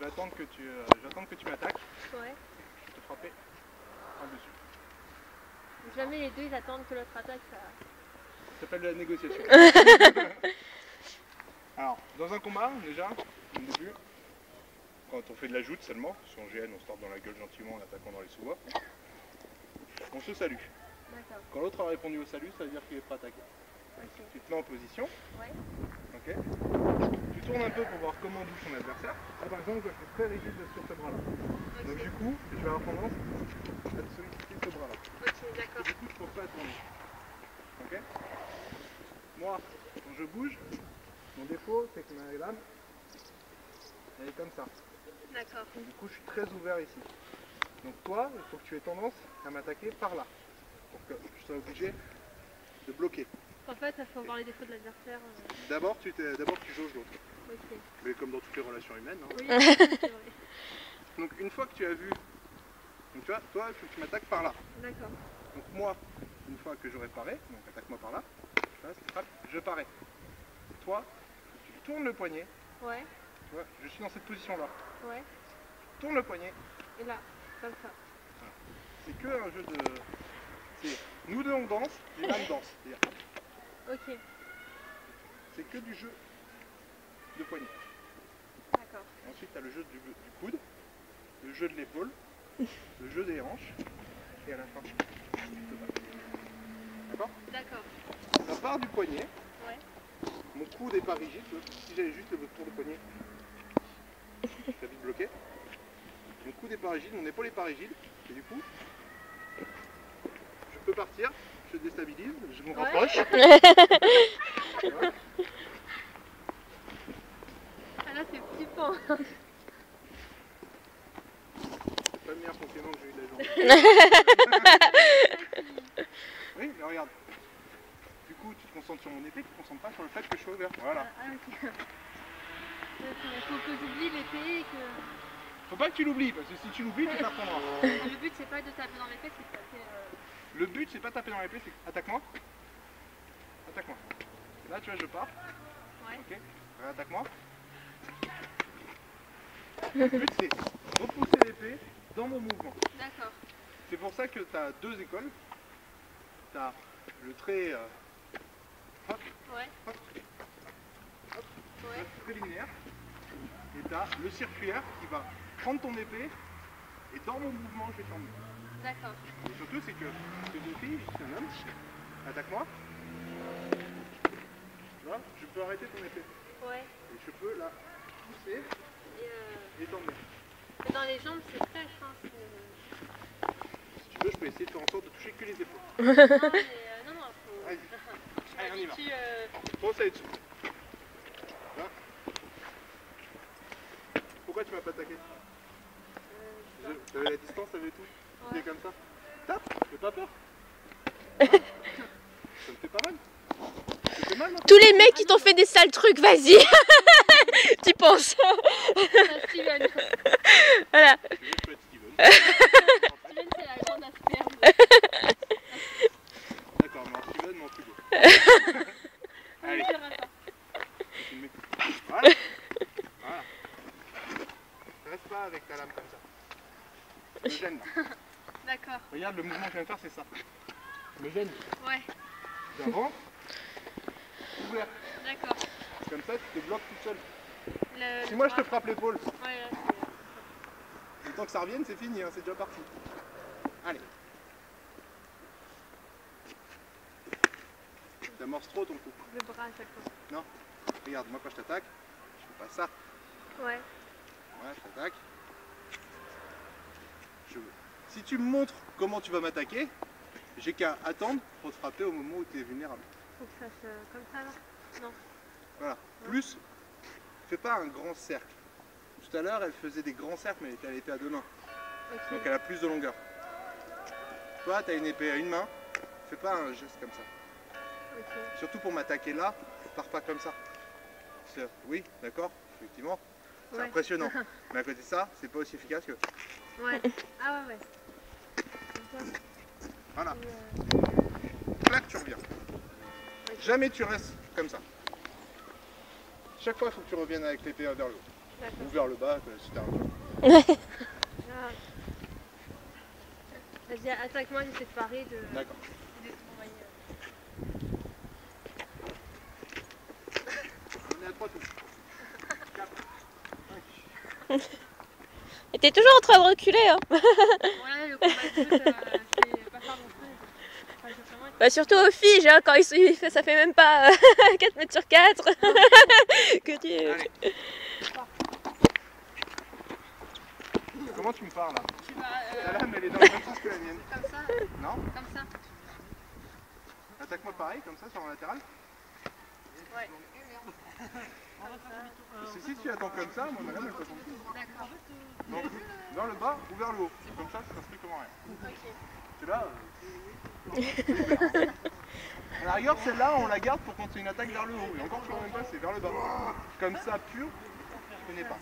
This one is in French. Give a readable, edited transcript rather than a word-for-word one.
vais attendre que tu m'attaques. Ouais. Je vais te frapper par le dessus. Jamais les deux ils attendent que l'autre attaque, ça... Ça s'appelle de la négociation. Alors, dans un combat, déjà, au début, quand on fait de la joute seulement, si on GN, on se tape dans la gueule gentiment en attaquant dans les sous-voix, on se salue. D'accord. Quand l'autre a répondu au salut, ça veut dire qu'il est prêt à attaquer. Ok. Tu te mets en position. Ouais. Ok. Tu tournes un peu pour voir comment bouge ton adversaire. Là, par exemple, je suis très rigide sur ce bras-là. Okay. Donc du coup, je vais avoir tendance à te solliciter ce bras-là. Ok, d'accord. Du coup, je ne pense pas à tourner. Ok. Moi, quand je bouge, mon défaut, c'est que ma lame, elle est comme ça. D'accord. Donc du coup, je suis très ouvert ici. Donc toi, il faut que tu aies tendance à m'attaquer par là. Pour que je sois obligé de bloquer. En fait, il faut voir les défauts de l'adversaire. D'abord, tu jauges l'autre. Ok. Mais comme dans toutes les relations humaines. Hein. Oui, c'est vrai. Donc une fois que tu as vu, donc tu vois, toi, il faut que tu m'attaques par là. D'accord. Donc moi, une fois que j'aurai paré, donc attaque-moi par là, je parais. Toi, tu tournes le poignet. Ouais. Tu vois, je suis dans cette position-là. Ouais. Tu tournes le poignet. Et là, comme ça. Voilà. C'est que un jeu de... C'est nous deux on danse, les lames dansent. Ok. C'est que du jeu de poignet. D'accord. Ensuite, tu as le jeu du coude, le jeu de l'épaule, le jeu des hanches, et à la fin, tu te bats. D'accord? D'accord. Ça part du poignet. Ouais. Mon coude n'est pas rigide. Si j'avais juste le tour de poignet, je serais vite bloqué. Mon coude n'est pas rigide, mon épaule n'est pas rigide. Et du coup, je peux partir, je déstabilise, je me rapproche. Voilà. Ah là, c'est flippant. C'est pas le meilleur compliment que j'ai eu de la journée. Oui, mais regarde. Du coup, tu te concentres sur mon épée, tu te concentres pas sur le fait que je sois ouvert. Voilà. Ah, ok. Il faut que j'oublie l'épée et que... Faut pas que tu l'oublies, parce que si tu l'oublies, tu t'apprendras. Le but, c'est pas de taper dans l'épée, c'est de taper... Le but, c'est pas taper dans l'épée, c'est attaque-moi. Attaque-moi. Là, tu vois, je pars. Ouais. Ok. Attaque-moi. Le but, c'est repousser l'épée dans mon mouvement. D'accord. C'est pour ça que tu as deux écoles. Tu as le trait hop, Ouais. hop, hop, Ouais. très linéaire. Et tu as le circulaire qui va prendre ton épée et dans mon mouvement, je vais t'emmener. D'accord. Et surtout, c'est que c'est une fille, je suis un homme. Attaque-moi. Tu vois, je peux arrêter ton épée. Ouais. Et je peux la pousser et t'emmener. Et dans les jambes, c'est très fin. Si tu veux, je peux essayer de faire en sorte de toucher que les épaules. Non, mais non, faut... Allez, allez, on y va. m'habitue, Pense à être dessus. Là. Pourquoi tu m'as pas attaqué? T'avais la distance, t'avais tout. Tu fais comme ça. Tape, j'ai pas peur. Ça me fait pas mal. Ça me fait mal, non? Tous les mecs qui t'ont fait des sales trucs, vas-y. Tu penses? Steven. Voilà. Je peux être Steven. Steven, c'est la grande asperge. D'accord, mais en Steven, mais en plus beau. Allez. Voilà. Voilà. Reste pas avec ta lame comme ça. Ça me gêne là. D'accord. Regarde, le mouvement que je viens de faire, c'est ça. Ça me gêne. Ouais. J'avance. Ouvert. D'accord. Comme ça, tu te bloques toute seule. Si Le moi je te bras. frappe l'épaule, Ouais, là, le temps que ça revienne, c'est fini, hein, c'est déjà parti. Allez. T'amorces trop ton coup. le bras à chaque fois. Non. Regarde, moi quand je t'attaque, je fais pas ça. Ouais. Voilà, je t'attaque. Si tu me montres comment tu vas m'attaquer, j'ai qu'à attendre pour te frapper au moment où tu es vulnérable. Faut que ça fasse comme ça là. Non. Voilà. Plus, fais pas un grand cercle. Tout à l'heure, elle faisait des grands cercles, mais elle était à deux mains. Ok. Donc elle a plus de longueur. Toi, tu as une épée à une main, fais pas un geste comme ça. Ok. Surtout pour m'attaquer là, pars pas comme ça. Oui, d'accord, effectivement, c'est Ouais. impressionnant. Mais à côté de ça, c'est pas aussi efficace que... Ouais. Ah ouais, ouais. Comme ça. Voilà. Et Clac, tu reviens. Jamais tu restes comme ça. Chaque fois, il faut que tu reviennes avec l'épée vers le haut. Ou vers le bas, si t'as un jour. Ah. Vas-y, attaque-moi, j'essaie de parer de... D'accord. On est à 3 touches. 4, 5. Et t'es toujours en train de reculer, hein. Voilà, le combat de foot, je vais pas faire mon truc. Enfin, je vais vraiment être... Bah surtout aux filles, hein, quand ça fait même pas 4 mètres sur 4. Que tu... Allez. Comment tu me parles là? Ta lame elle est dans le même sens que la mienne. Comme ça, Non? comme ça. Attaque-moi pareil, comme ça, sur la latérale. Ouais. Si tu attends comme ça, moi ma lame elle peut tomber. D'accord. Donc, vers le bas ou vers le haut. Comme ça fait strictement rien. Ok. C'est là. À la rigueur, celle-là, on la garde pour quand c'est une attaque vers le haut. Et encore, je ne sais même pas, c'est vers le bas. Comme ça, pur, je connais pas.